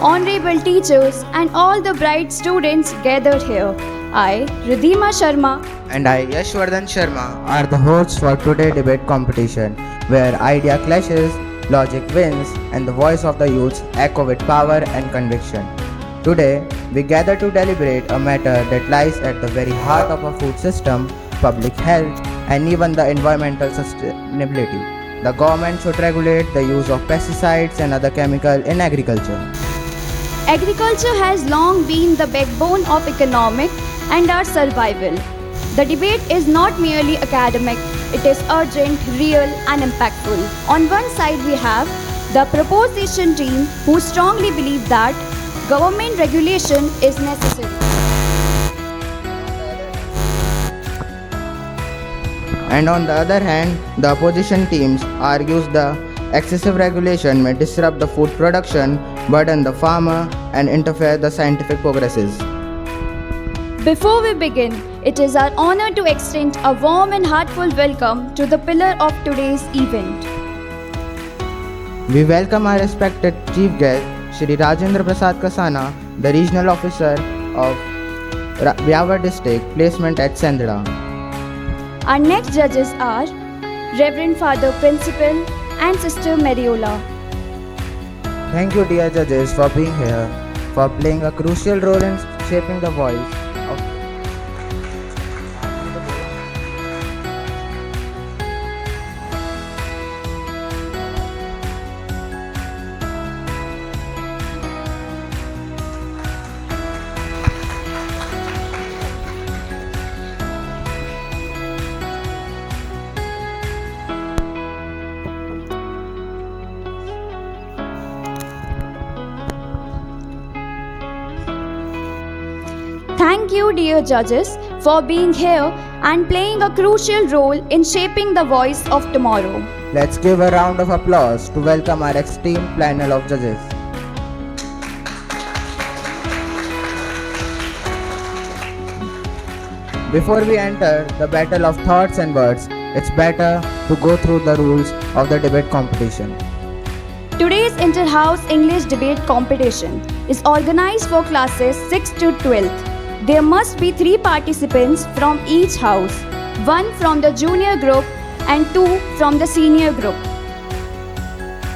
honorable teachers, and all the bright students gathered here. I, Ridhima Sharma, And I, Yashwardhan Sharma, are the hosts for today's debate competition, where idea clashes, logic wins, and the voice of the youth echo with power and conviction. Today, we gather to deliberate a matter that lies at the very heart of our food system, public health, and even the environmental sustainability. The government should regulate the use of pesticides and other chemicals in agriculture. agriculture has long been the backbone of economic and our survival. The debate is not merely academic, it is urgent, real, and impactful. On one side, we have the proposition team who strongly believe that government regulation is necessary. And on the other hand, the opposition teams argues the excessive regulation may disrupt the food production, burden the farmer, and interfere the scientific progresses. Before we begin, it is our honor to extend a warm and heartfelt welcome to the pillar of today's event. We welcome our respected chief guest, Shri Rajendra Prasad Kasana, the regional officer of Beawar district, placement at Sandra. Our next judges are Reverend Father Principal and Sister Mariola. Thank you, dear judges, for being here, for playing a crucial role in shaping the voice of. Thank you, dear judges, for being here and playing a crucial role in shaping the voice of tomorrow. Let's give a round of applause to welcome our esteemed panel of judges. Before we enter the battle of thoughts and words, it's better to go through the rules of the debate competition. Today's Inter-House English Debate Competition is organized for classes 6 to 12th. There must be 3 participants from each house, 1 from the junior group and 2 from the senior group.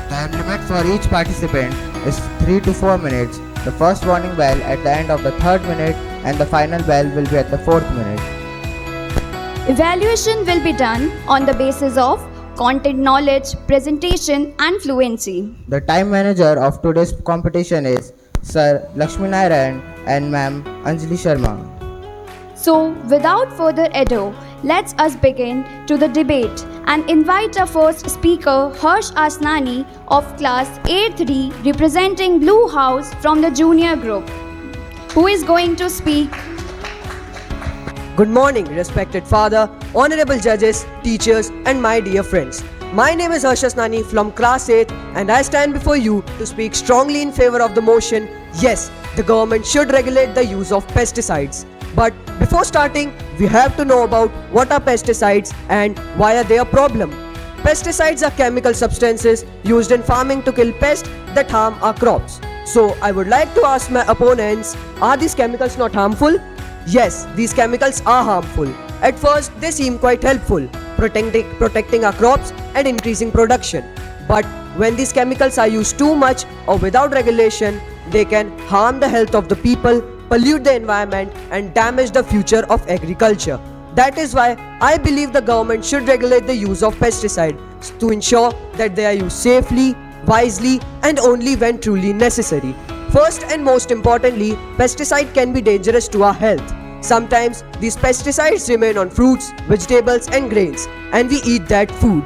Time limit for each participant is 3 to 4 minutes. The first warning bell at the end of the 3rd minute and the final bell will be at the 4th minute. Evaluation will be done on the basis of content knowledge, presentation and fluency. The time manager of today's competition is Sir Lakshmi Narayan and Ma'am Anjali Sharma. So, without further ado, let's us begin to the debate and invite our first speaker, Harsh Asnani of class A3 representing Blue House from the junior group, who is going to speak. Good morning, respected father, honorable judges, teachers, and my dear friends. My name is Harsh Asnani from class 8 and I stand before you to speak strongly in favor of the motion, yes, the government should regulate the use of pesticides. But before starting, we have to know about what are pesticides and why are they a problem. Pesticides are chemical substances used in farming to kill pests that harm our crops. So I would like to ask my opponents, are these chemicals not harmful? Yes, these chemicals are harmful. At first, they seem quite helpful, protecting our crops and increasing production. But when these chemicals are used too much or without regulation, they can harm the health of the people, pollute the environment, and damage the future of agriculture. That is why I believe the government should regulate the use of pesticides to ensure that they are used safely, wisely, and only when truly necessary. First and most importantly, pesticide can be dangerous to our health. Sometimes these pesticides remain on fruits, vegetables and grains and we eat that food.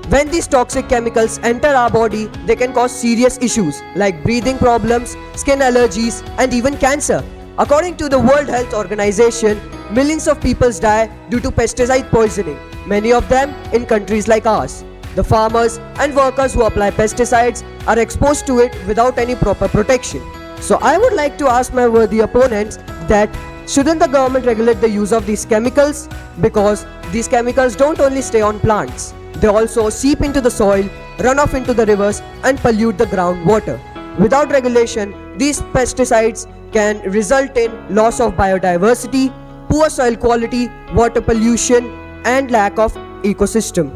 When these toxic chemicals enter our body, they can cause serious issues like breathing problems, skin allergies and even cancer. According to the World Health Organization, millions of people die due to pesticide poisoning, many of them in countries like ours. The farmers and workers who apply pesticides are exposed to it without any proper protection. So I would like to ask my worthy opponents that shouldn't the government regulate the use of these chemicals? Because these chemicals don't only stay on plants, they also seep into the soil, run off into the rivers and pollute the groundwater. Without regulation, these pesticides can result in loss of biodiversity, poor soil quality, water pollution, and lack of ecosystem.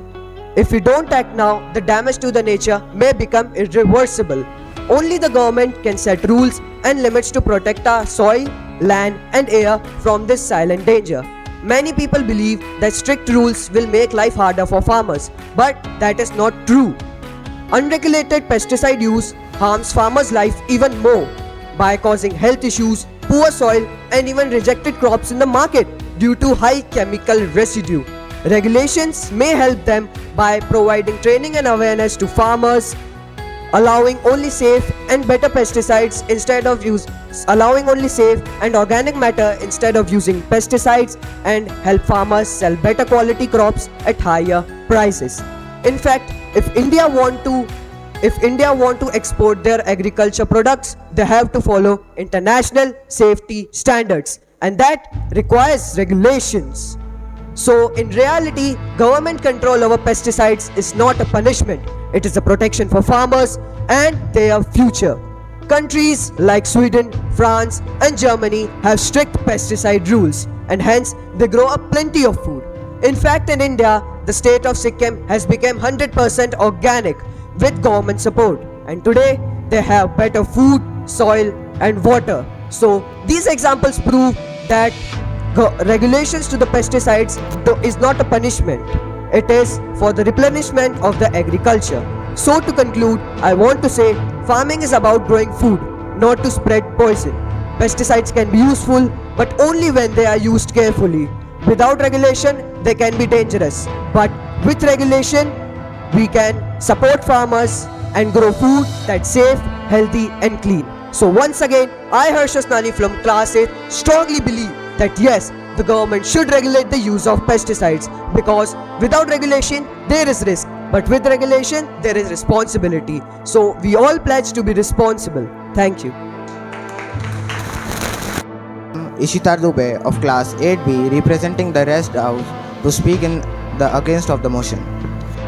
If we don't act now, the damage to the nature may become irreversible. Only the government can set rules and limits to protect our soil, land, and air from this silent danger. Many people believe that strict rules will make life harder for farmers, but that is not true. Unregulated pesticide use harms farmers' life even more by causing health issues, poor soil, and even rejected crops in the market due to high chemical residue. Regulations may help them by providing training and awareness to farmers, allowing only safe and better pesticides instead of allowing only safe and organic matter instead of using pesticides, and help farmers sell better quality crops at higher prices. In fact, if India want to export their agriculture products, they have to follow international safety standards, and that requires regulations. So in reality, government control over pesticides is not a punishment. It is a protection for farmers and their future. Countries like Sweden, France, and Germany have strict pesticide rules, and hence they grow up plenty of food. In fact, in India, the state of Sikkim has become 100% organic with government support, and today they have better food, soil, and water. So these examples prove that regulations to the pesticides is not a punishment. It is for the replenishment of the agriculture. So to conclude, I want to say farming is about growing food, not to spread poison. Pesticides can be useful, but only when they are used carefully. Without regulation, they can be dangerous. But with regulation, we can support farmers and grow food that's safe, healthy, and clean. So once again, I, Harshas Nani from Class 8, strongly believe that yes, the government should regulate the use of pesticides, because without regulation, there is risk. But with regulation, there is responsibility. So we all pledge to be responsible. Thank you. Ishita Dubey of Class 8B representing the rest house to speak in the against of the motion.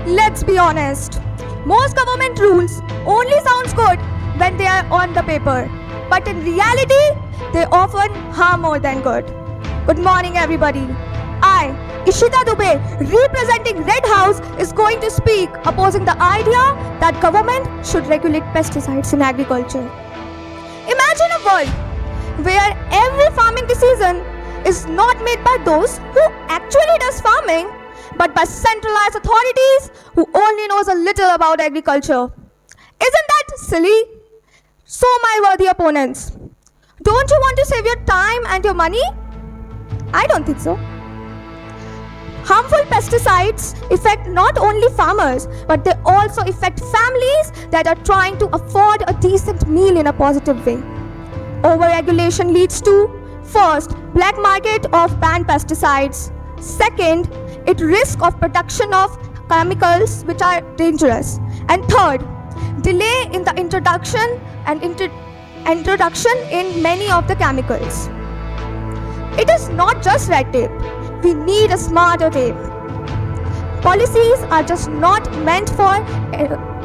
Let's be honest. Most government rules only sounds good when they are on the paper, but in reality, they often harm more than good. Good morning, everybody. I, Ishita Dubey, representing Red House, is going to speak opposing the idea that government should regulate pesticides in agriculture. Imagine a world where every farming decision is not made by those who actually does farming, but by centralized authorities who only knows a little about agriculture. Isn't that silly? So my worthy opponents, don't you want to save your time and your money? I don't think so. Harmful pesticides affect not only farmers, but they also affect families that are trying to afford a decent meal in a positive way. Overregulation leads to, first, black market of banned pesticides. Second, it risk of production of chemicals which are dangerous. And third, delay in the introduction in many of the chemicals. It is not just red tape. We need a smarter tape. Policies are just not meant for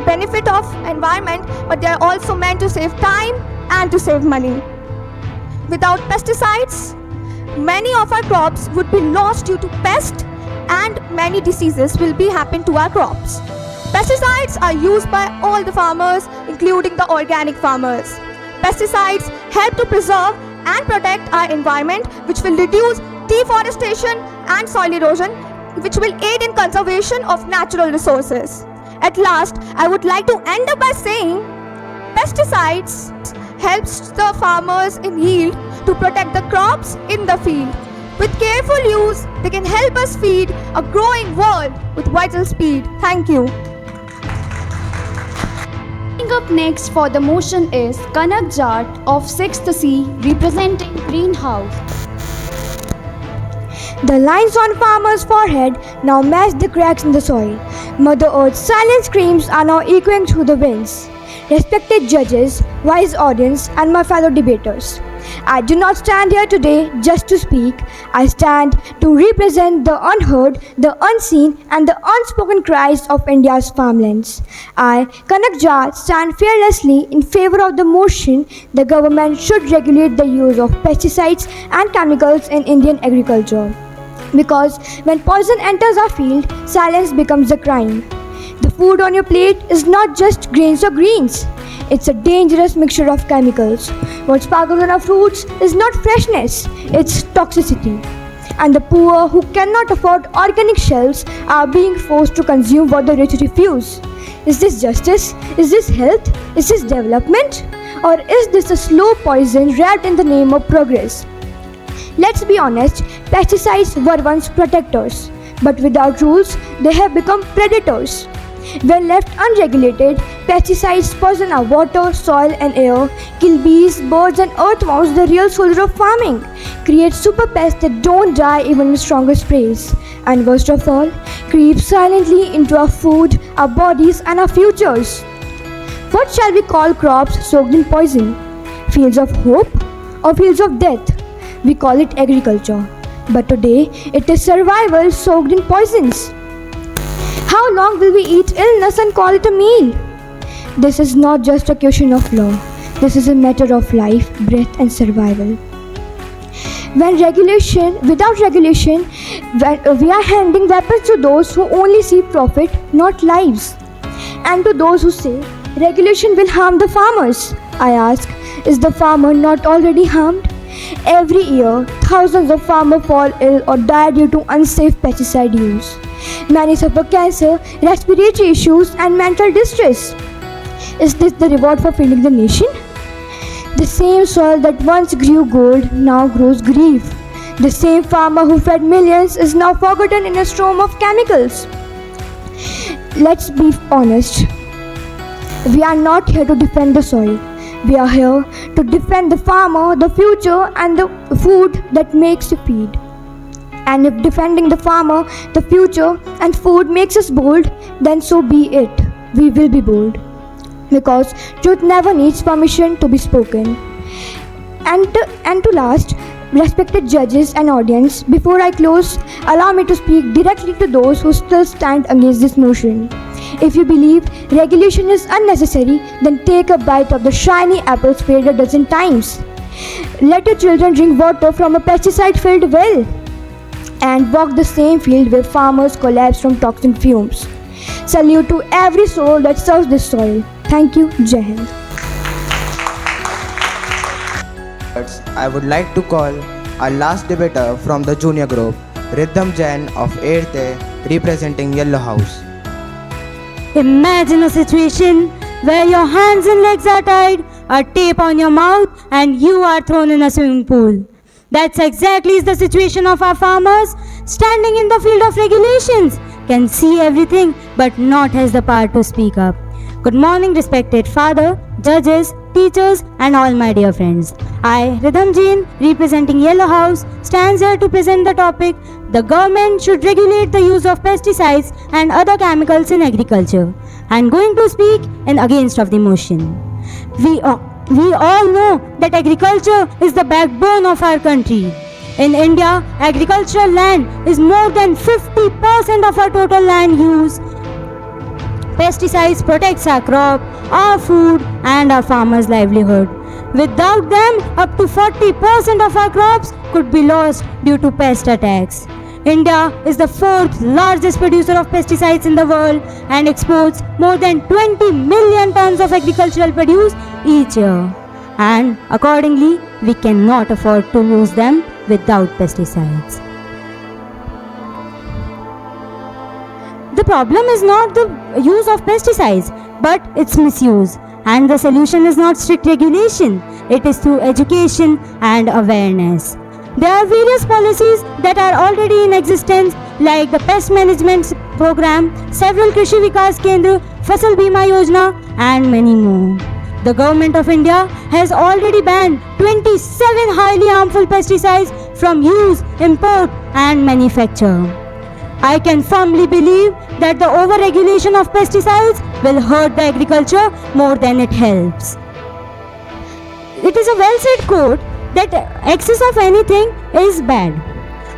benefit of environment, but they are also meant to save time and to save money. Without pesticides, many of our crops would be lost due to pests, and many diseases will be happen to our crops. Pesticides are used by all the farmers, including the organic farmers. Pesticides help to preserve and protect our environment, which will reduce deforestation and soil erosion, which will aid in conservation of natural resources. At last, I would like to end up by saying, pesticides helps the farmers in yield to protect the crops in the field. With careful use, they can help us feed a growing world with vital speed. Thank you. Coming up next for the motion is Kanak Jat of 6th C representing Greenhouse. The lines on farmers' forehead now match the cracks in the soil. Mother Earth's silent screams are now echoing through the winds. Respected judges, wise audience, and my fellow debaters, I do not stand here today just to speak. I stand to represent the unheard, the unseen, and the unspoken cries of India's farmlands. I, Kanak Jat, stand fearlessly in favor of the motion the government should regulate the use of pesticides and chemicals in Indian agriculture. Because when poison enters our field, silence becomes a crime. The food on your plate is not just grains or greens. It's a dangerous mixture of chemicals. What sparkles on our fruits is not freshness, it's toxicity. And the poor who cannot afford organic shells are being forced to consume what the rich refuse. Is this justice? Is this health? Is this development? Or is this a slow poison wrapped in the name of progress? Let's be honest, pesticides were once protectors, but without rules, they have become predators. When left unregulated, pesticides poison our water, soil and air, kill bees, birds and earthworms, the real soldier of farming, create super pests that don't die even with stronger sprays, and worst of all, creep silently into our food, our bodies and our futures. What shall we call crops soaked in poison? Fields of hope or fields of death? We call it agriculture, but today it is survival soaked in poisons. How long will we eat illness and call it a meal? This is not just a question of law. This is a matter of life, breath and survival. Without regulation, we are handing weapons to those who only see profit, not lives. And to those who say, regulation will harm the farmers. I ask, is the farmer not already harmed? Every year, thousands of farmers fall ill or die due to unsafe pesticide use. Many suffer cancer, respiratory issues and mental distress. Is this the reward for feeding the nation? The same soil that once grew gold now grows grief. The same farmer who fed millions is now forgotten in a storm of chemicals. Let's be honest. We are not here to defend the soil. We are here to defend the farmer, the future and the food that makes you feed. And if defending the farmer, the future and food makes us bold, then so be it. We will be bold. Because truth never needs permission to be spoken. And to last, respected judges and audience, before I close, allow me to speak directly to those who still stand against this motion. If you believe regulation is unnecessary, then take a bite of the shiny apple sprayed a dozen times. Let your children drink water from a pesticide-filled well. And walk the same field where farmers collapse from toxic fumes. Salute to every soul that serves this soil. Thank you. Jai Hind. I would like to call our last debater from the junior group, Riddham Jain of 8th A, representing Yellow House. Imagine a situation where your hands and legs are tied, a tape on your mouth, and you are thrown in a swimming pool. That's exactly the situation of our farmers, standing in the field of regulations, can see everything but not has the power to speak up. Good morning, respected father, judges, teachers and all my dear friends. I, Riddham Jain, representing Yellow House, stands here to present the topic, the government should regulate the use of pesticides and other chemicals in agriculture. I am going to speak in against of the motion. We all know that agriculture is the backbone of our country. In India, agricultural land is more than 50% of our total land use. Pesticides protects our crop, our food and our farmers' livelihood. Without them, up to 40% of our crops could be lost due to pest attacks. India is the 4th largest producer of pesticides in the world and exports more than 20 million tons of agricultural produce each year. And accordingly, we cannot afford to lose them without pesticides. The problem is not the use of pesticides, but its misuse. And the solution is not strict regulation, it is through education and awareness. There are various policies that are already in existence like the Pest Management Program, several Krishi Vikas Kendra, Fasal Bima Yojana and many more. The Government of India has already banned 27 highly harmful pesticides from use, import and manufacture. I can firmly believe that the over-regulation of pesticides will hurt the agriculture more than it helps. It is a well-said quote that excess of anything is bad.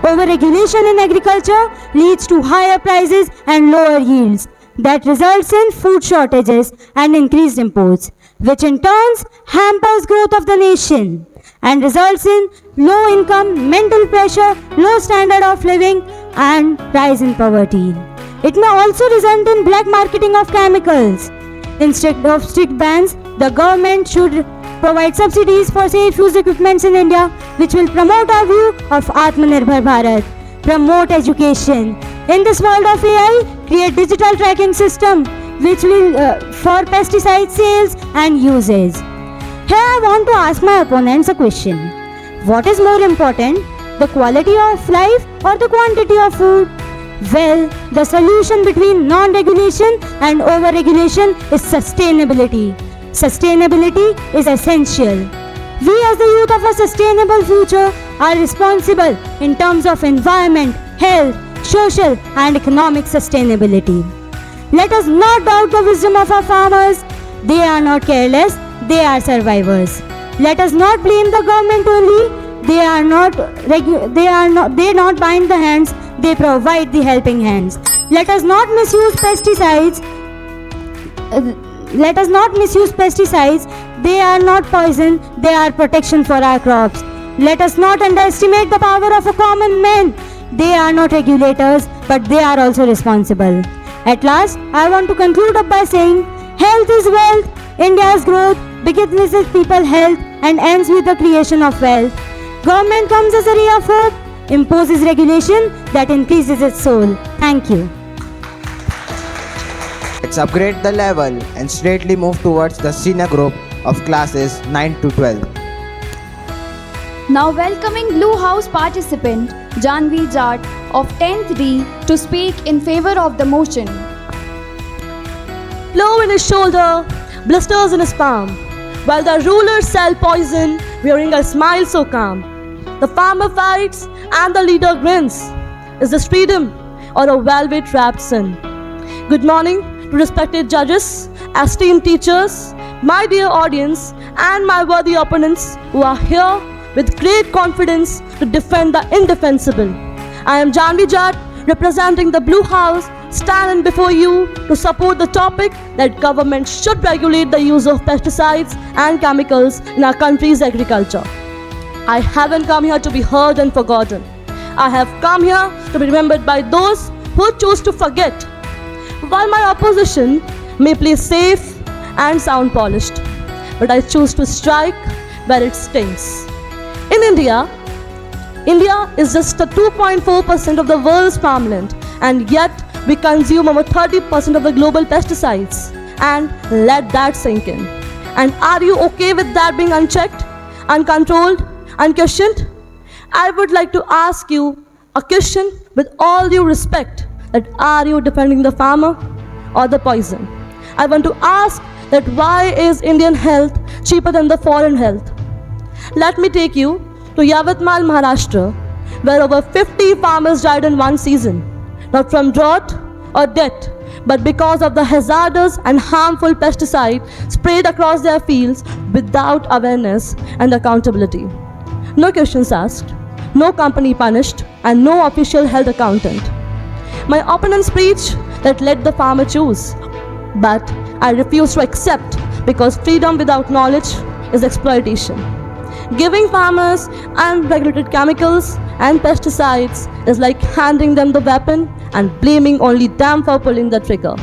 Over-regulation in agriculture leads to higher prices and lower yields that results in food shortages and increased imports, which in turn hampers growth of the nation and results in low income, mental pressure, low standard of living and rise in poverty. It may also result in black marketing of chemicals. Instead of strict bans, the government should provide subsidies for safe use equipments in India, which will promote our view of Atmanirbhar Bharat, promote education. In this world of AI, create digital tracking system which will for pesticide sales and usage. Here I want to ask my opponents a question. What is more important, the quality of life or the quantity of food? Well, the solution between non-regulation and over-regulation is sustainability. Sustainability is essential. We as the youth of a sustainable future are responsible in terms of environment, health, social and economic sustainability. Let us not doubt the wisdom of our farmers. They are not careless, they are survivors. Let us not blame the government only. They not bind the hands, they provide the helping hands. Let us not misuse pesticides. They are not poison, they are protection for our crops. Let us not underestimate the power of a common man. They are not regulators, but they are also responsible. At last, I want to conclude up by saying, health is wealth, India's growth begins with people health and ends with the creation of wealth. Government comes as a ray of hope, imposes regulation that increases its soul. Thank you. Let's upgrade the level and straightly move towards the senior group of classes 9 to 12. Now welcoming Blue House participant Janvi Jat of 10th D to speak in favor of the motion. Plow in his shoulder, blisters in his palm, while the rulers sell poison, wearing a smile so calm. The farmer fights and the leader grins. Is this freedom or a velvet wrapped sin? Good morning to respected judges, esteemed teachers, my dear audience, and my worthy opponents who are here with great confidence to defend the indefensible. I am Janvi Jat, representing the Blue House, standing before you to support the topic that government should regulate the use of pesticides and chemicals in our country's agriculture. I haven't come here to be heard and forgotten. I have come here to be remembered by those who choose to forget. While my opposition may play safe and sound polished, but I choose to strike where it stings. In India is just 2.4% of the world's farmland, and yet we consume over 30% of the global pesticides. And let that sink in. And are you okay with that being unchecked, uncontrolled, unquestioned? I would like to ask you a question with all due respect, that are you defending the farmer or the poison? I want to ask that why is Indian health cheaper than the foreign health? Let me take you to Yavatmal, Maharashtra, where over 50 farmers died in one season, not from drought or death, but because of the hazardous and harmful pesticide sprayed across their fields without awareness and accountability. No questions asked, no company punished, and no official health accountant. My opponents preach that let the farmer choose, but I refuse to accept, because freedom without knowledge is exploitation. Giving farmers unregulated chemicals and pesticides is like handing them the weapon and blaming only them for pulling the trigger.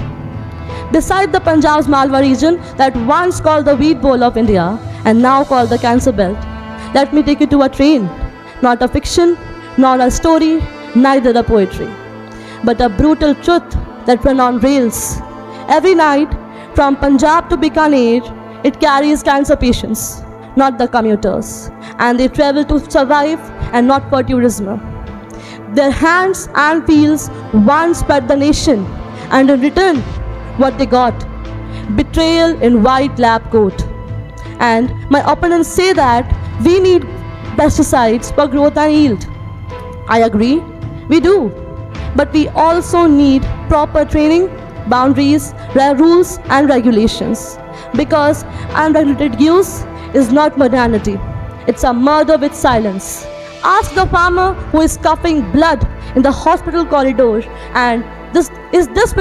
Beside the Punjab's Malwa region that once called the wheat bowl of India and now called the cancer belt, let me take you to a train, not a fiction, nor a story, neither a poetry, but a brutal truth that ran on rails. Every night, from Punjab to Bikaner, it carries cancer patients, not the commuters, and they travel to survive and not for tourism. Their hands and fields once fed the nation, and in return, what they got? Betrayal in white lab coat. And my opponents say that we need pesticides for growth and yield. I agree, we do. But we also need proper training, boundaries, rules and regulations. Because unregulated use is not modernity. It's a murder with silence. Ask the farmer who is coughing blood in the hospital corridor, and is this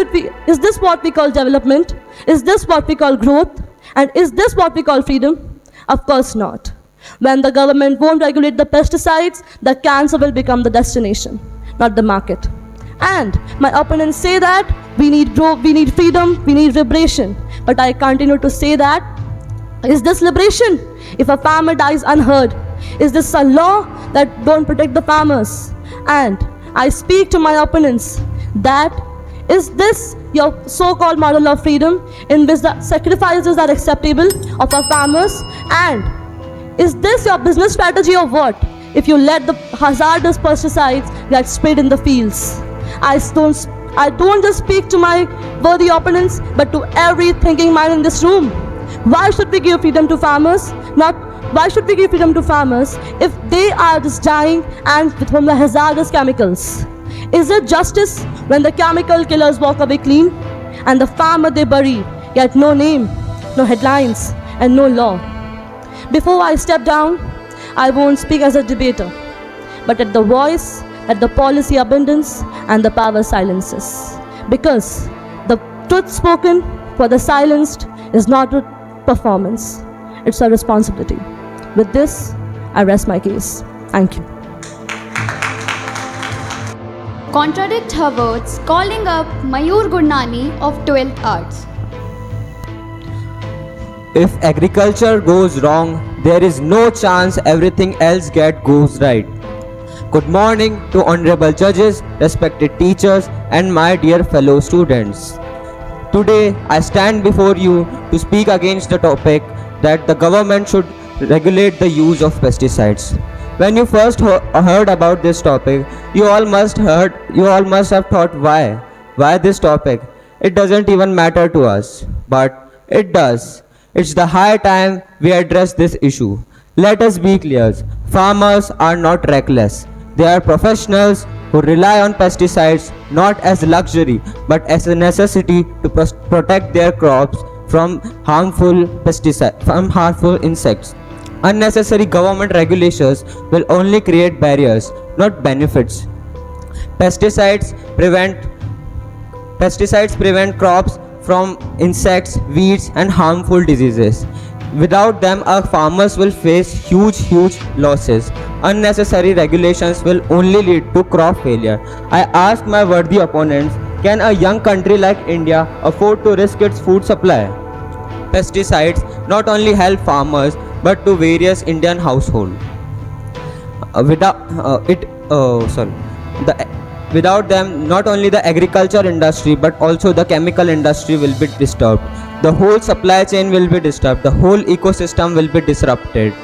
what we call development? Is this what we call growth? And is this what we call freedom? Of course not. When the government won't regulate the pesticides, the cancer will become the destination, not the market. And my opponents say that we need growth, we need freedom, we need liberation. But I continue to say that, is this liberation? If a farmer dies unheard, is this a law that don't protect the farmers? And I speak to my opponents that, is this your so-called model of freedom in which the sacrifices are acceptable of our farmers? And is this your business strategy or what? If you let the hazardous pesticides get sprayed in the fields. I don't just speak to my worthy opponents, but to every thinking mind in this room. Why should we give freedom to farmers? Why should we give freedom to farmers if they are just dying and from the hazardous chemicals? Is it justice when the chemical killers walk away clean and the farmer they bury, yet no name, no headlines, and no law? Before I step down, I won't speak as a debater, but at the voice that the policy abundance and the power silences. Because the truth spoken for the silenced is not a performance, it's a responsibility. With this, I rest my case. Thank you. Contradict her words, calling up Mayur Gurnani of 12th Arts. If agriculture goes wrong, there is no chance everything else goes right. Good morning to honorable judges, respected teachers, and my dear fellow students. Today, I stand before you to speak against the topic that the government should regulate the use of pesticides. When you first heard about this topic, you all must have thought, why this topic? It doesn't even matter to us, but it does. It's the high time we address this issue. Let us be clear, farmers are not reckless. They are professionals who rely on pesticides not as luxury but as a necessity to protect their crops from harmful insects. Unnecessary government regulations will only create barriers, not benefits. Pesticides prevent crops from insects, weeds, and harmful diseases. Without them, our farmers will face huge losses. Unnecessary regulations will only lead to crop failure. I ask my worthy opponents, can a young country like India afford to risk its food supply? Pesticides not only help farmers but to various Indian households. Without them, not only the agriculture industry but also the chemical industry will be disturbed. The whole supply chain will be disturbed. The whole ecosystem will be disrupted.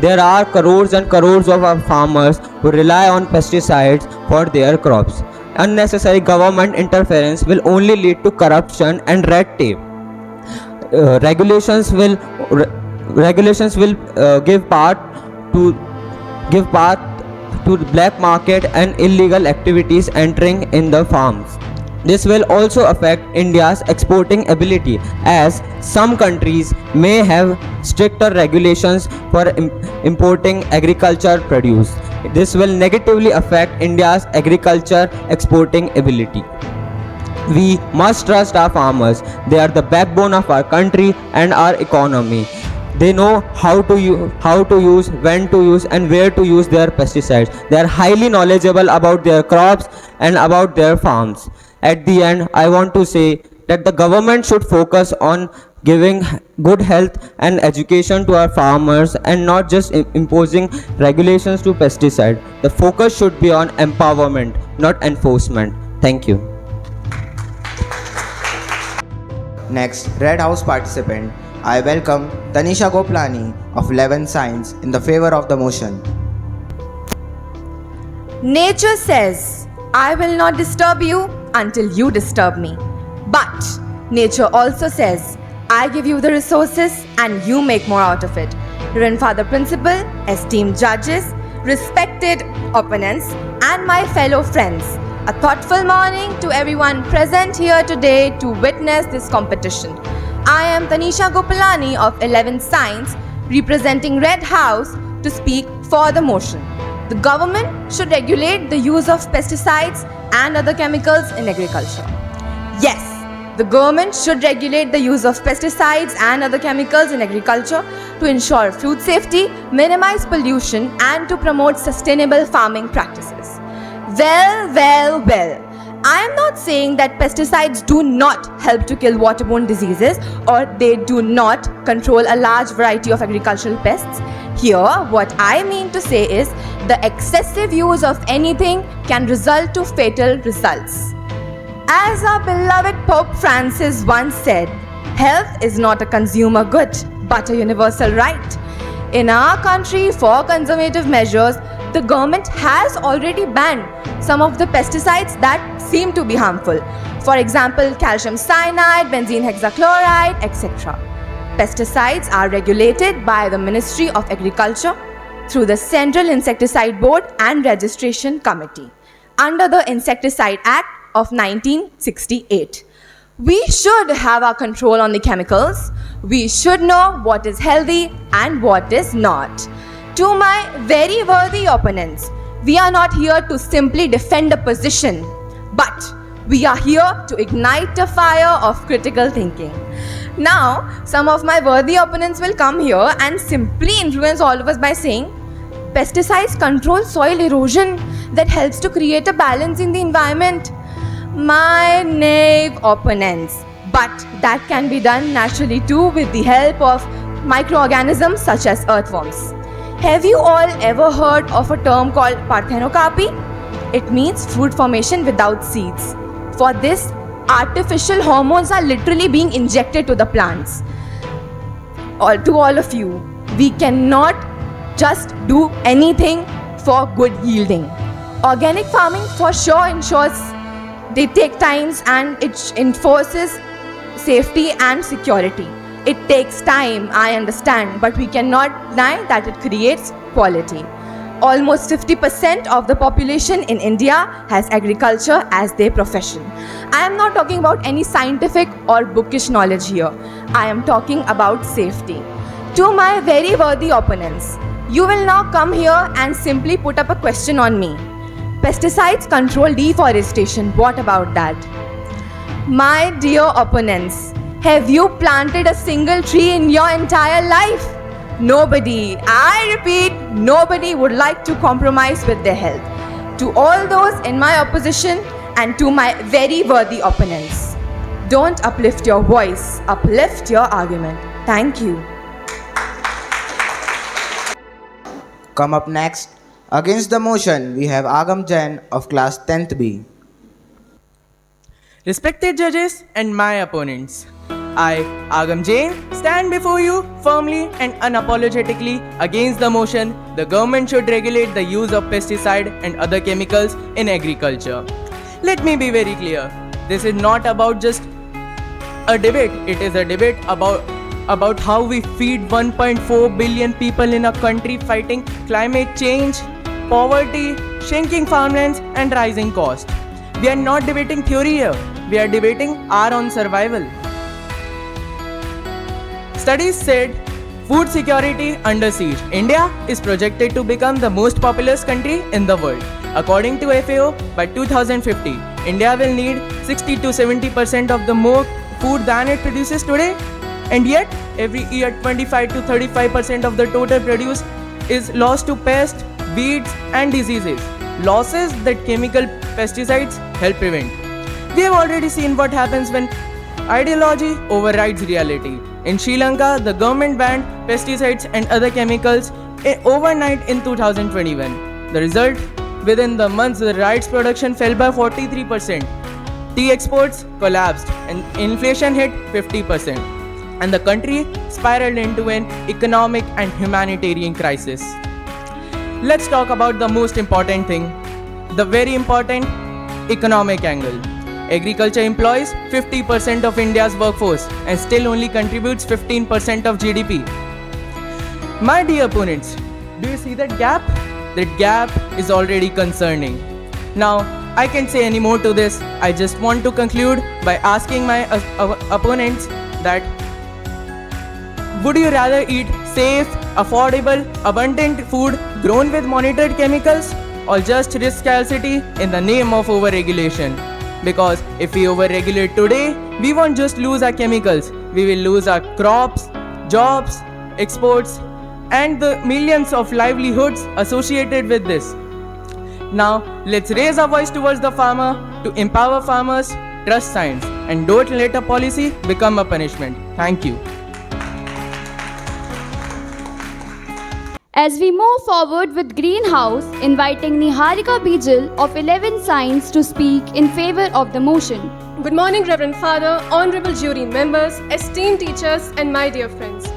There are crores and crores of our farmers who rely on pesticides for their crops. Unnecessary government interference will only lead to corruption and red tape. Regulations will give path to black market and illegal activities entering in the farms. This will also affect India's exporting ability, as some countries may have stricter regulations for importing agriculture produce. This will negatively affect India's agriculture exporting ability. We must trust our farmers. They are the backbone of our country and our economy. They know how to use, when to use, and where to use their pesticides. They are highly knowledgeable about their crops and about their farms. At the end, I want to say that the government should focus on giving good health and education to our farmers and not just imposing regulations to pesticides. The focus should be on empowerment, not enforcement. Thank you. Next, Red House participant, I welcome Tanisha Goplani of 11th Science in the favor of the motion. Nature says, I will not disturb you until you disturb me. But nature also says, I give you the resources and you make more out of it. Reverend Father Principal, esteemed judges, respected opponents, and my fellow friends, a thoughtful morning to everyone present here today to witness this competition. I am Tanisha Gopalani of 11th Science, representing Red House, to speak for the motion. The government should regulate the use of pesticides and other chemicals in agriculture. Yes, the government should regulate the use of pesticides and other chemicals in agriculture to ensure food safety, minimize pollution, and to promote sustainable farming practices. Well. I am not saying that pesticides do not help to kill waterborne diseases or they do not control a large variety of agricultural pests. Here, what I mean to say is the excessive use of anything can result to fatal results. As our beloved Pope Francis once said, health is not a consumer good, but a universal right. In our country, for conservative measures, the government has already banned some of the pesticides that seem to be harmful. For example, calcium cyanide, benzene hexachloride, etc. Pesticides are regulated by the Ministry of Agriculture through the Central Insecticide Board and Registration Committee under the Insecticide Act of 1968. We should have our control on the chemicals. We should know what is healthy and what is not. To my very worthy opponents, we are not here to simply defend a position, but we are here to ignite a fire of critical thinking. Now, some of my worthy opponents will come here and simply influence all of us by saying, pesticides control soil erosion that helps to create a balance in the environment. My naive opponents. But that can be done naturally too with the help of microorganisms such as earthworms. Have you all ever heard of a term called parthenocarpy? It means fruit formation without seeds. For this, artificial hormones are literally being injected to the plants. To all of you, we cannot just do anything for good yielding. Organic farming for sure ensures they take times and it enforces safety and security. It takes time, I understand, but we cannot deny that it creates quality. Almost 50% of the population in India has agriculture as their profession. I am not talking about any scientific or bookish knowledge here. I am talking about safety. To my very worthy opponents, you will now come here and simply put up a question on me. Pesticides control deforestation. What about that? My dear opponents, have you planted a single tree in your entire life? Nobody, I repeat, nobody would like to compromise with their health. To all those in my opposition and to my very worthy opponents, don't uplift your voice, uplift your argument. Thank you. Come up next. Against the motion, we have Agam Jain of class 10th B. Respected judges and my opponents, I, Agam Jain, stand before you firmly and unapologetically against the motion the government should regulate the use of pesticide and other chemicals in agriculture. Let me be very clear, this is not about just a debate, it is a debate about how we feed 1.4 billion people in a country fighting climate change, poverty, shrinking farmlands and rising costs. We are not debating theory here, we are debating our own survival. Studies said food security under siege. India is projected to become the most populous country in the world. According to FAO, by 2050, India will need 60 to 70% of the more food than it produces today. And yet, every year 25 to 35% of the total produce is lost to pests, weeds and diseases. Losses that chemical pesticides help prevent. We have already seen what happens when ideology overrides reality. In Sri Lanka, the government banned pesticides and other chemicals overnight in 2021. The result? Within the months, the rice production fell by 43%. Tea exports collapsed and inflation hit 50%. And the country spiraled into an economic and humanitarian crisis. Let's talk about the most important thing, the very important economic angle. Agriculture employs 50% of India's workforce and still only contributes 15% of GDP. My dear opponents, do you see that gap? That gap is already concerning. Now, I can't say any more to this. I just want to conclude by asking my opponents that would you rather eat safe, affordable, abundant food grown with monitored chemicals, or just risk scarcity in the name of over-regulation? Because if we over-regulate today, we won't just lose our chemicals, we will lose our crops, jobs, exports, and the millions of livelihoods associated with this. Now, let's raise our voice towards the farmer to empower farmers, trust science, and don't let a policy become a punishment. Thank you. As we move forward with Greenhouse, inviting Niharika Bijal of 11 Science to speak in favor of the motion. Good morning, Reverend Father, honorable jury members, esteemed teachers, and my dear friends.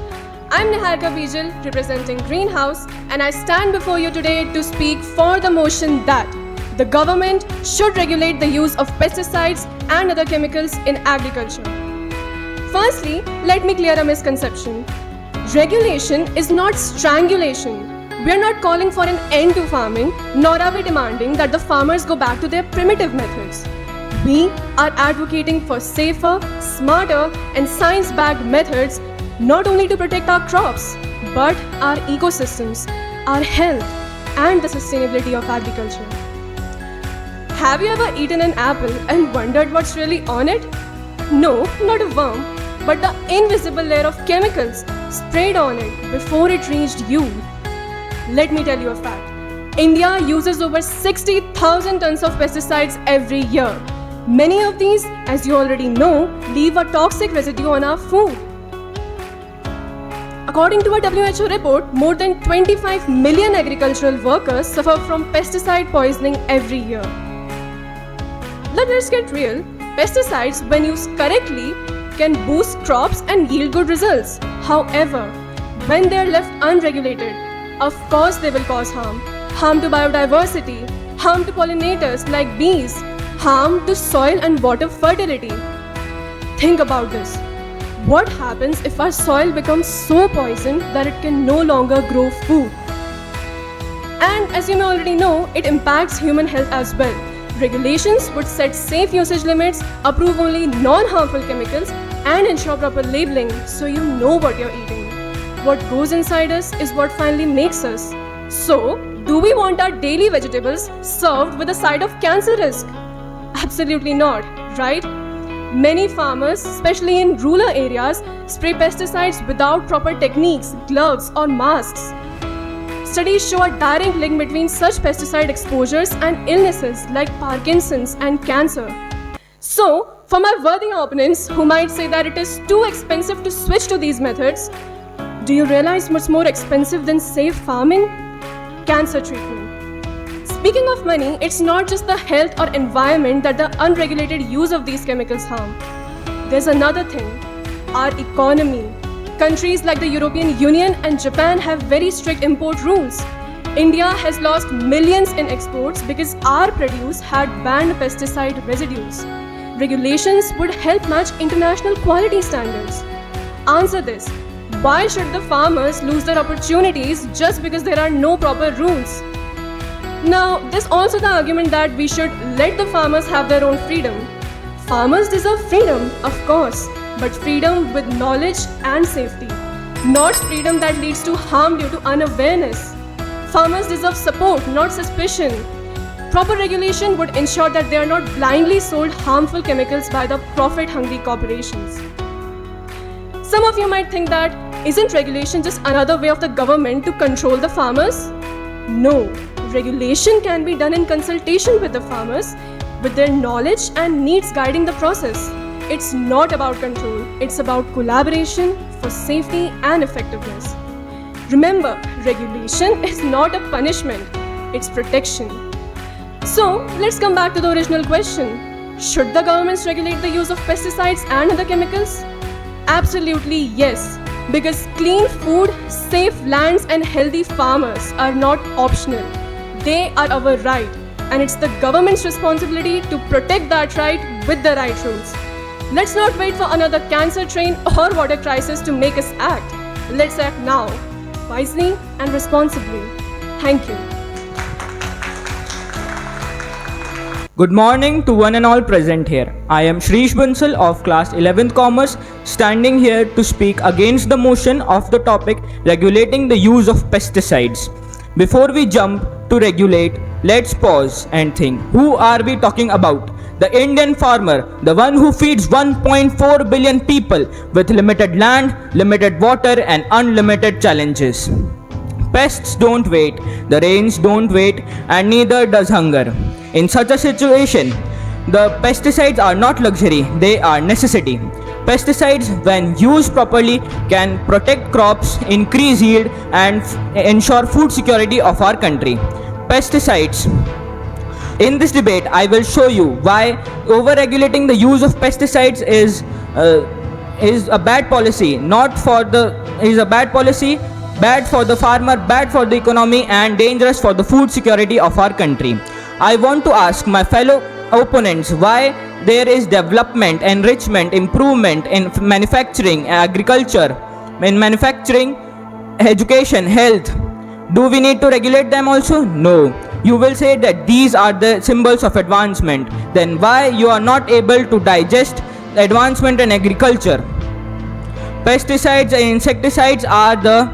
I'm Niharika Bijal, representing Greenhouse, and I stand before you today to speak for the motion that the government should regulate the use of pesticides and other chemicals in agriculture. Firstly, let me clear a misconception. Regulation is not strangulation. We are not calling for an end to farming, nor are we demanding that the farmers go back to their primitive methods. We are advocating for safer, smarter, and science-backed methods not only to protect our crops, but our ecosystems, our health, and the sustainability of agriculture. Have you ever eaten an apple and wondered what's really on it? No, not a worm, but the invisible layer of chemicals sprayed on it before it reached you. Let me tell you a fact. India uses over 60,000 tons of pesticides every year. Many of these, as you already know, leave a toxic residue on our food. According to a WHO report, more than 25 million agricultural workers suffer from pesticide poisoning every year. Let's get real. Pesticides, when used correctly, can boost crops and yield good results. However, when they are left unregulated, of course they will cause harm. Harm to biodiversity, harm to pollinators like bees, harm to soil and water fertility. Think about this. What happens if our soil becomes so poisoned that it can no longer grow food? And as you may already know, it impacts human health as well. Regulations would set safe usage limits, approve only non-harmful chemicals, and ensure proper labeling so you know what you're eating. What goes inside us is what finally makes us. So, do we want our daily vegetables served with a side of cancer risk? Absolutely not, right? Many farmers, especially in rural areas, spray pesticides without proper techniques, gloves, or masks. Studies show a direct link between such pesticide exposures and illnesses like Parkinson's and cancer. So, for my worthy opponents who might say that it is too expensive to switch to these methods, do you realize what's more expensive than safe farming? Cancer treatment. Speaking of money, it's not just the health or environment that the unregulated use of these chemicals harm. There's another thing, our economy. Countries like the European Union and Japan have very strict import rules. India has lost millions in exports because our produce had banned pesticide residues. Regulations would help match international quality standards. Answer this. Why should the farmers lose their opportunities just because there are no proper rules? Now, there's also the argument that we should let the farmers have their own freedom. Farmers deserve freedom, of course, but freedom with knowledge and safety. Not freedom that leads to harm due to unawareness. Farmers deserve support, not suspicion. Proper regulation would ensure that they are not blindly sold harmful chemicals by the profit-hungry corporations. Some of you might think that, isn't regulation just another way of the government to control the farmers? No, regulation can be done in consultation with the farmers, with their knowledge and needs guiding the process. It's not about control, it's about collaboration for safety and effectiveness. Remember, regulation is not a punishment, it's protection. So, let's come back to the original question. Should the governments regulate the use of pesticides and other chemicals? Absolutely yes, because clean food, safe lands and healthy farmers are not optional. They are our right, and it's the government's responsibility to protect that right with the right rules. Let's not wait for another cancer train or water crisis to make us act. Let's act now, wisely and responsibly. Thank you. Good morning to one and all present here. I am Shrish Bansal of class 11th Commerce, standing here to speak against the motion of the topic regulating the use of pesticides. Before we jump to regulate, let's pause and think. Who are we talking about? The Indian farmer, the one who feeds 1.4 billion people with limited land, limited water and unlimited challenges. Pests don't wait, the rains don't wait, and neither does hunger. In such a situation, the pesticides are not luxury, they are necessity. Pesticides, when used properly, can protect crops, increase yield, and ensure food security of our country. Pesticides. In this debate, I will show you why over-regulating the use of pesticides is a bad policy. Bad for the farmer, bad for the economy, and dangerous for the food security of our country. I want to ask my fellow opponents why there is development, enrichment, improvement in manufacturing, agriculture, education, health. Do we need to regulate them also? No. You will say that these are the symbols of advancement. Then why you are not able to digest the advancement in agriculture? Pesticides and insecticides are the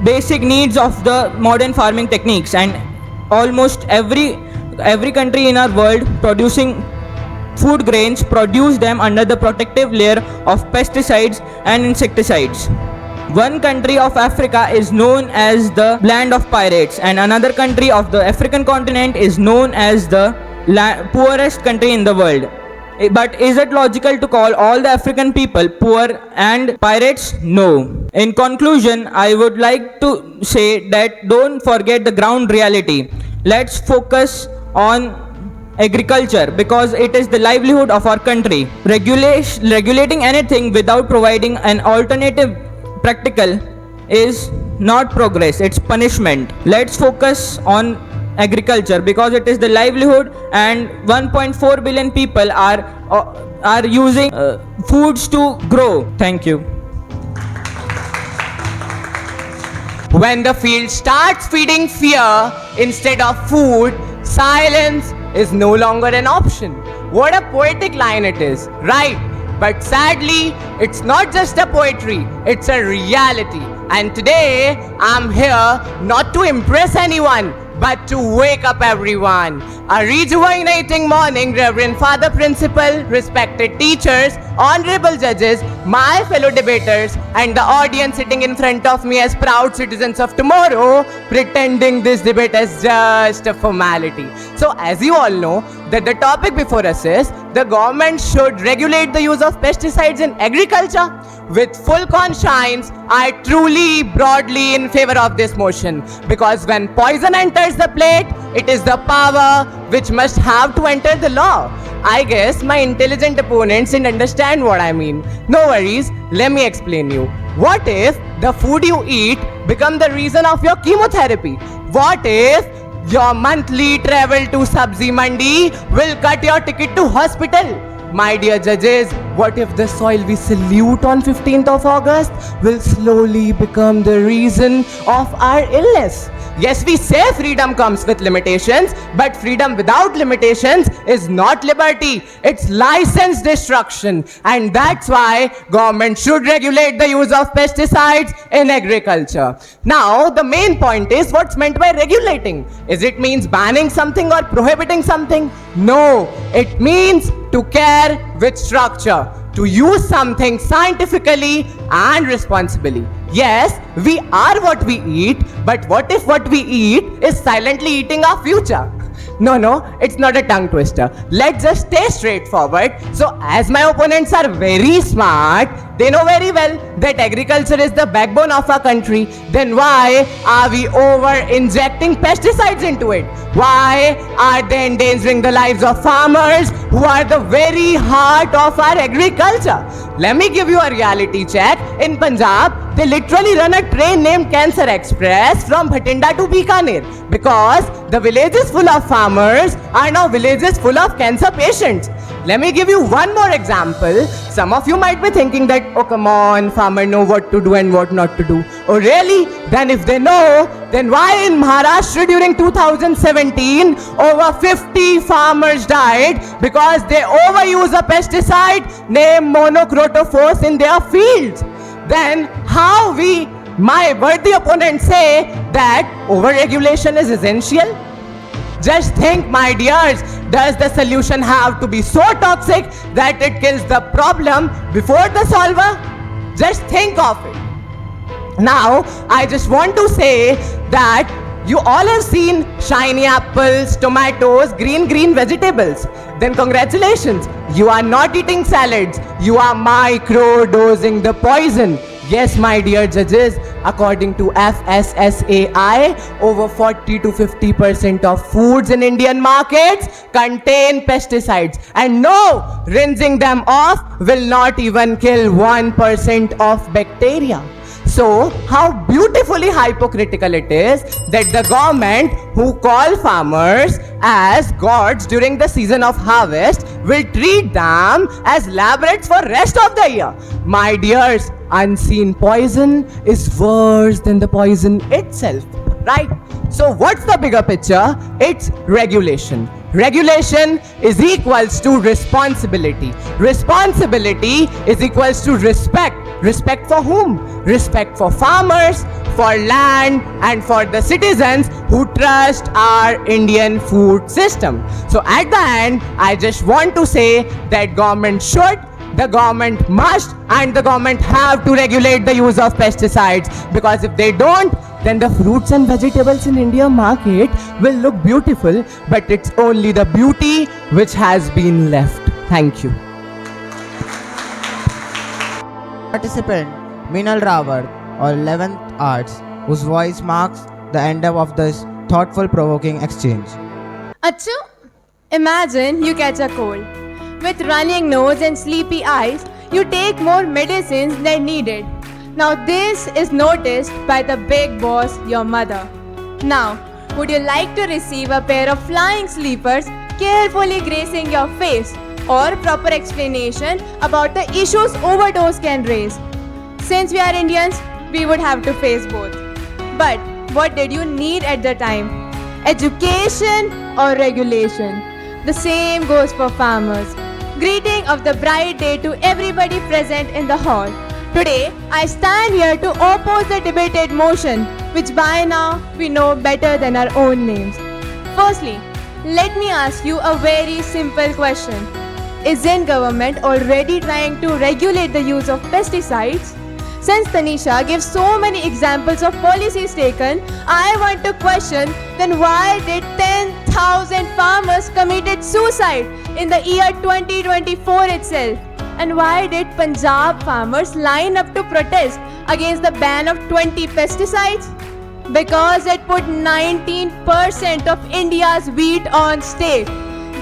basic needs of the modern farming techniques, and almost every country in our world producing food grains produce them under the protective layer of pesticides and insecticides. One country of Africa is known as the land of pirates, and another country of the African continent is known as the poorest country in the world. But is it logical to call all the African people poor and pirates? No. In conclusion, I would like to say that don't forget the ground reality. Let's focus on agriculture because it is the livelihood of our country. Regulating anything without providing an alternative practical is not progress, it's punishment. Let's focus on agriculture because it is the livelihood, and 1.4 billion people are using foods to grow. Thank you. When the field starts feeding fear instead of food, silence is no longer an option. What a poetic line it is, right? But sadly, it's not just a poetry, it's a reality. And today, I'm here not to impress anyone, but to wake up everyone. A rejuvenating morning, Reverend Father Principal, respected teachers, honorable judges, my fellow debaters, and the audience sitting in front of me as proud citizens of tomorrow, pretending this debate is just a formality. So as you all know, that the topic before us is the government should regulate the use of pesticides in agriculture. With full conscience, I truly broadly in favor of this motion, because when poison enters the plate, it is the power which must have to enter the law. I guess my intelligent opponents didn't understand what I mean. No worries, let me explain you. What if the food you eat become the reason of your chemotherapy? What if your monthly travel to Sabzi Mandi will cut your ticket to hospital? My dear judges, what if the soil we salute on 15th of August will slowly become the reason of our illness? Yes, we say freedom comes with limitations, but freedom without limitations is not liberty, it's licensed destruction. And that's why government should regulate the use of pesticides in agriculture. Now, the main point is what's meant by regulating. Is it means banning something or prohibiting something? No, it means to care with structure, to use something scientifically and responsibly. Yes, we are what we eat, but what if what we eat is silently eating our future? No, it's not a tongue twister. Let's just stay straightforward. So as my opponents are very smart, they know very well that agriculture is the backbone of our country. Then why are we over-injecting pesticides into it? Why are they endangering the lives of farmers who are the very heart of our agriculture? Let me give you a reality check. In Punjab, they literally run a train named Cancer Express from Bhatinda to Bikaner because the villages full of farmers are now villages full of cancer patients. Let me give you one more example. Some of you might be thinking that, oh come on, farmer know what to do and what not to do. Oh really? Then if they know, then why in Maharashtra during 2017, over 50 farmers died because they overuse a pesticide named monocrotophos in their fields. Then how my worthy opponents say that overregulation is essential? Just think, my dears, does the solution have to be so toxic that it kills the problem before the solver? Just think of it. Now, I just want to say that you all have seen shiny apples, tomatoes, green vegetables. Then congratulations, you are not eating salads, you are micro-dosing the poison. Yes, my dear judges, according to FSSAI, over 40 to 50% of foods in Indian markets contain pesticides. And no, rinsing them off will not even kill 1% of bacteria. So, how beautifully hypocritical it is that the government, who call farmers as gods during the season of harvest, will treat them as lab rats for rest of the year. My dears, unseen poison is worse than the poison itself, right? So what's the bigger picture? It's regulation. Regulation is equals to responsibility. Responsibility is equals to respect. Respect for whom? Respect for farmers, for land, and for the citizens who trust our Indian food system. So at the end, I just want to say that government should, the government must, and the government have to regulate the use of pesticides, because if they don't, then the fruits and vegetables in India market will look beautiful, but it's only the beauty which has been left. Thank you. Participant Minal Rawat, or 11th Arts, whose voice marks the end of this thoughtful provoking exchange. Achoo! Imagine you catch a cold. With running nose and sleepy eyes, you take more medicines than needed. Now this is noticed by the big boss, your mother. Now, would you like to receive a pair of flying sleepers carefully gracing your face, or proper explanation about the issues overdose can raise? Since we are Indians, we would have to face both. But what did you need at the time? Education or regulation? The same goes for farmers. Greeting of the bright day to everybody present in the hall. Today, I stand here to oppose the debated motion, which by now we know better than our own names. Firstly, let me ask you a very simple question. Isn't government already trying to regulate the use of pesticides? Since Tanisha gives so many examples of policies taken, I want to question, then why did 10,000 farmers committed suicide in the year 2024 itself? And why did Punjab farmers line up to protest against the ban of 20 pesticides? Because it put 19% of India's wheat on stake.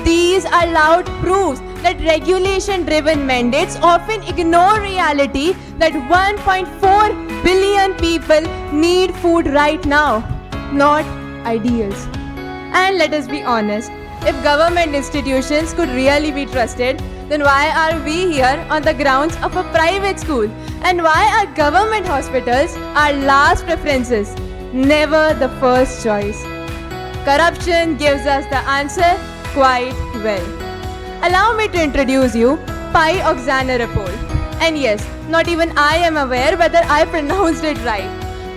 These are loud proofs that regulation-driven mandates often ignore reality that 1.4 billion people need food right now, not ideals. And let us be honest, if government institutions could really be trusted, then why are we here on the grounds of a private school? And why are government hospitals our last preferences, never the first choice? Corruption gives us the answer quite well. Allow me to introduce you Pioxanarapol. And yes, not even I am aware whether I pronounced it right.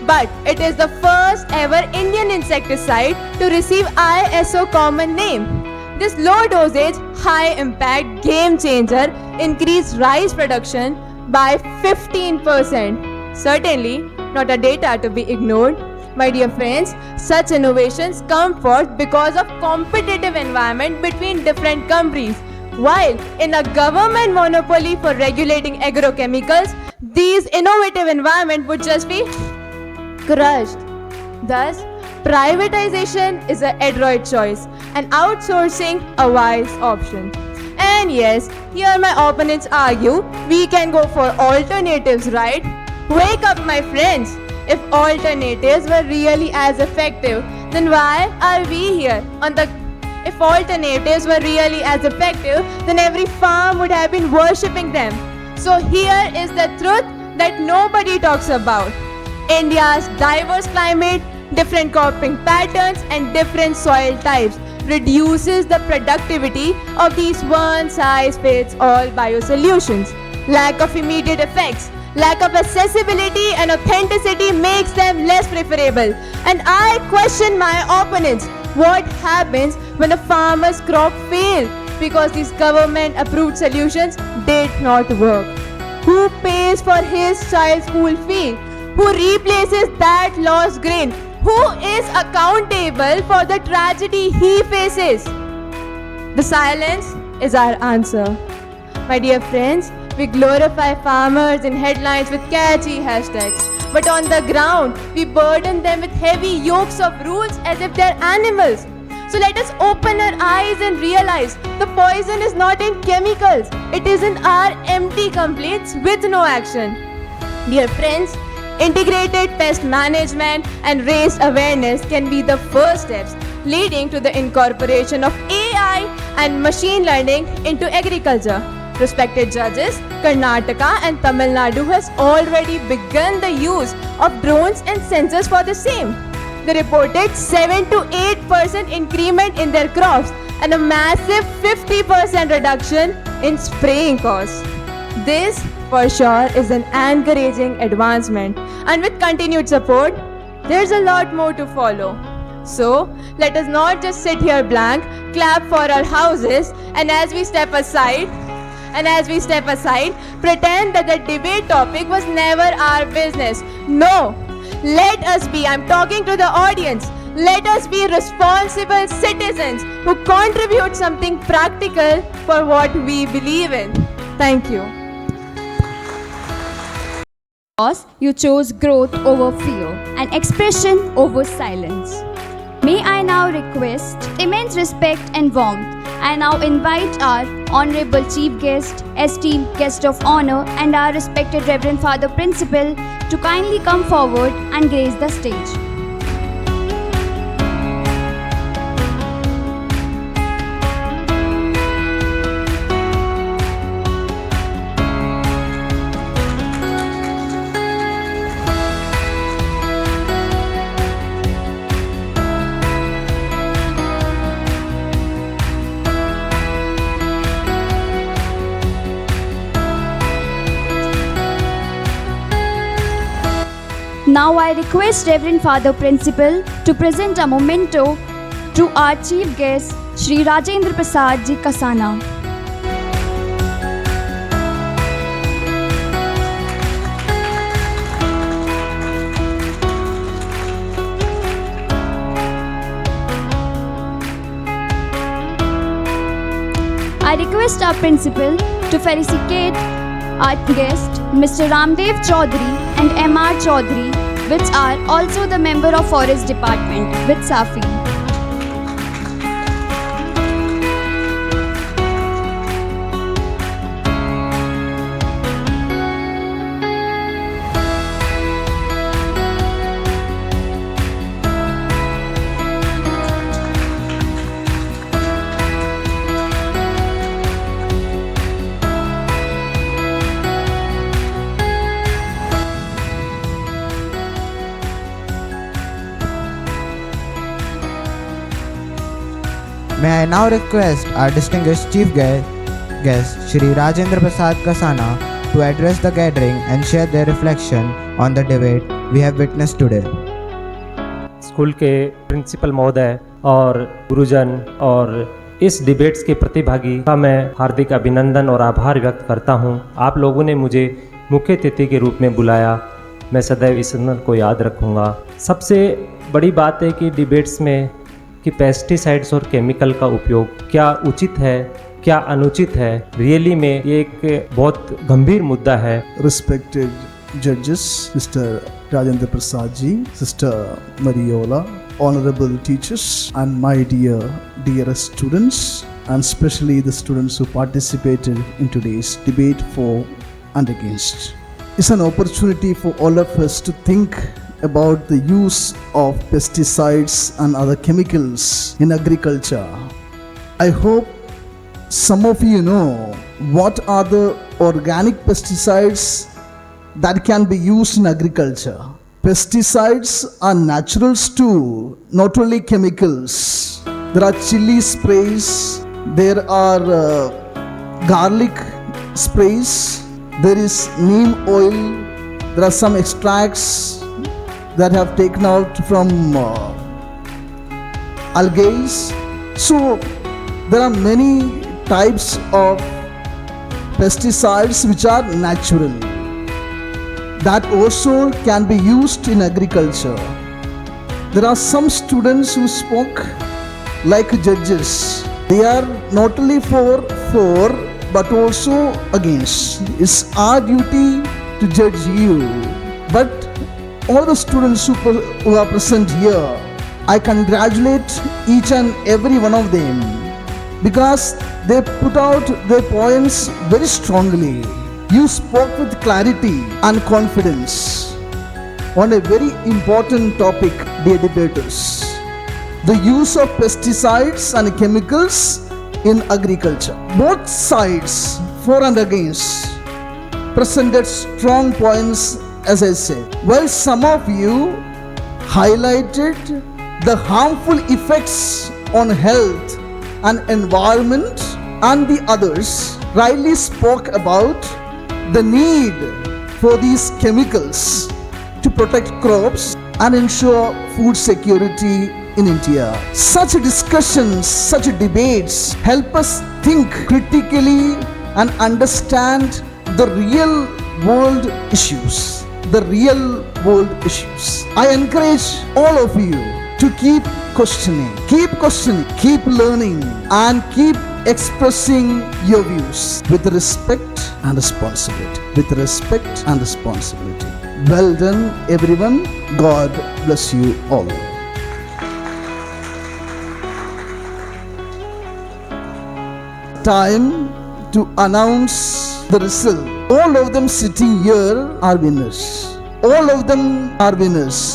But it is the first ever Indian insecticide to receive ISO common name. This low dosage, high impact game changer increased rice production by 15%. Certainly not a data to be ignored. My dear friends, such innovations come forth because of competitive environment between different countries. While in a government monopoly for regulating agrochemicals, these innovative environment would just be crushed. Thus, privatization is an adroit choice and outsourcing a wise option. And yes, here my opponents argue we can go for alternatives, right? Wake up, my friends. If alternatives were really as effective, then why are we here If alternatives were really as effective, then every farm would have been worshipping them. So here is the truth that nobody talks about. India's diverse climate, different cropping patterns and different soil types reduces the productivity of these one-size-fits-all biosolutions. Lack of immediate effects, lack of accessibility and authenticity makes them less preferable. And I question my opponents. What happens when a farmer's crop fails because these government-approved solutions did not work? Who pays for his child's school fee? Who replaces that lost grain? Who is accountable for the tragedy he faces? The silence is our answer. My dear friends, we glorify farmers in headlines with catchy hashtags. But on the ground, we burden them with heavy yokes of rules as if they're animals. So let us open our eyes and realize the poison is not in chemicals. It is in our empty complaints with no action. Dear friends, integrated pest management and raised awareness can be the first steps leading to the incorporation of AI and machine learning into agriculture. Respected judges, Karnataka and Tamil Nadu has already begun the use of drones and sensors for the same. They reported 7 to 8% increment in their crops and a massive 50% reduction in spraying costs. This for sure is an encouraging advancement, and with continued support, there's a lot more to follow. So, let us not just sit here blank, clap for our houses, and as we step aside, pretend that the debate topic was never our business. No! Let us be, I'm talking to the audience, let us be responsible citizens who contribute something practical for what we believe in. Thank you. Because you chose growth over fear and expression over silence. May I now request immense respect and warmth. I now invite our Honorable Chief Guest, esteemed Guest of Honor, and our respected Reverend Father Principal to kindly come forward and grace the stage. Now I request Reverend Father Principal to present a memento to our Chief Guest, Shri Rajendra Prasad Ji Kasana. I request our Principal to felicitate our guest, Mr. Ramdev Chaudhary and M.R. Chaudhary, which are also the member of Forest Department with Safi. May I now request our distinguished Chief Guest, Shri Rajendra Prasad Kasana, to address the gathering and share their reflection on the debate we have witnessed today. School के principal महोदय और गुरुजन और इस debates के प्रतिभागी का मैं हार्दिक अभिनंदन और आभार व्यक्त करता हूं। आप लोगों ने मुझे मुख्य अतिथि के रूप में बुलाया, मैं सदैव इस दिन को याद रखूंगा। सबसे बड़ी बात है कि डिबेट्स में कि पेस्टिसाइड्स और केमिकल का उपयोग क्या उचित है, क्या अनुचित है, रियली में ये एक बहुत गंभीर मुद्दा है। Respected judges, Mr. Rajendra Prasad ji, Sister Mariola, honorable teachers, and my dearest students, and especially the students who participated in today's debate for and against. It's an opportunity for all of us to think about the use of pesticides and other chemicals in agriculture. I hope some of you know what are the organic pesticides that can be used in agriculture. Pesticides are naturals too, not only chemicals. There are chili sprays, there are garlic sprays, there is neem oil, there are some extracts that have taken out from algae. So there are many types of pesticides which are natural that also can be used in agriculture. There are some students who spoke like judges. They are not only for but also against. It's our duty to judge you. But all the students who are present here, I congratulate each and every one of them because they put out their points very strongly. You spoke with clarity and confidence on a very important topic, dear debaters. The use of pesticides and chemicals in agriculture. Both sides, for and against, presented strong points, as I said. While some of you highlighted the harmful effects on health and environment, and the others rightly spoke about the need for these chemicals to protect crops and ensure food security in India. Such discussions, such debates help us think critically and understand the real world issues. I encourage all of you to keep questioning, keep learning, and keep expressing your views with respect and responsibility. Well done, everyone. God bless you all. Time to announce the result. All of them sitting here are winners.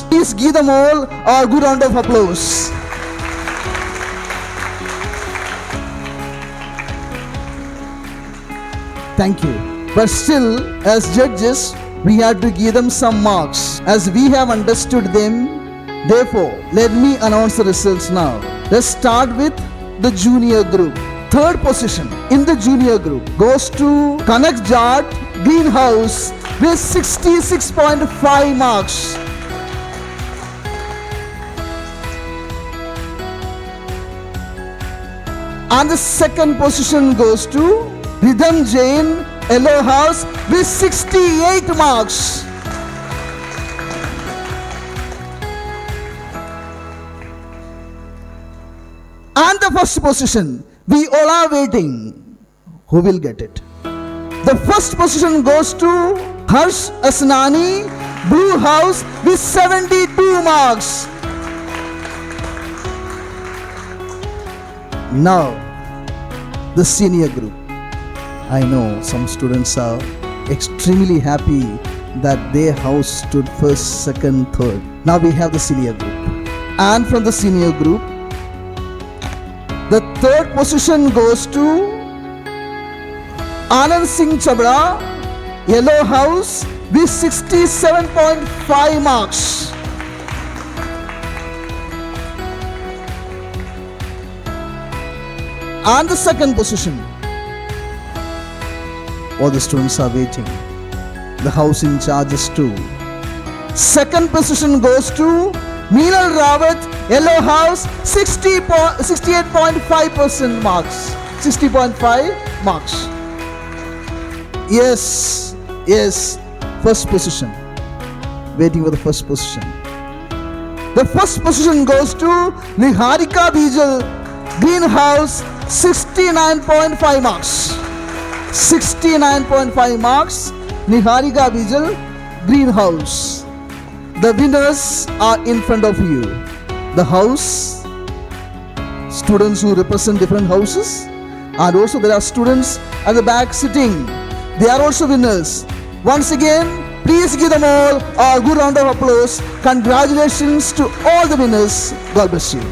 Please give them all a good round of applause. Thank you. But still, as judges, we have to give them some marks as we have understood them. Therefore, let me announce the results now. Let's start with the junior group. Third position in the junior group goes to Kanak Jat Greenhouse with 66.5 marks. And the second position goes to Rhythm Jain Yellow House with 68 marks. And the first position, we all are waiting. Who will get it? The first position goes to Harsh Asnani Blue House with 72 marks. Now, the senior group. I know some students are extremely happy that their house stood first, second, third. Now we have the senior group. And from the senior group, the third position goes to Anand Singh Chabra, Yellow House with 67.5 marks. And the second position, all the students are waiting. The house in charge is too. Second position goes to Meenal Rawat, Yellow House, 68.5% marks. 60.5 marks. Yes, first position. Waiting for the first position. The first position goes to Niharika Bijal, Greenhouse, 69.5 marks. 69.5 marks, Niharika Bijal, Greenhouse. The winners are in front of you. The house, students who represent different houses, and also there are students at the back sitting. They are also winners. Once again, please give them all a good round of applause. Congratulations to all the winners. God bless you.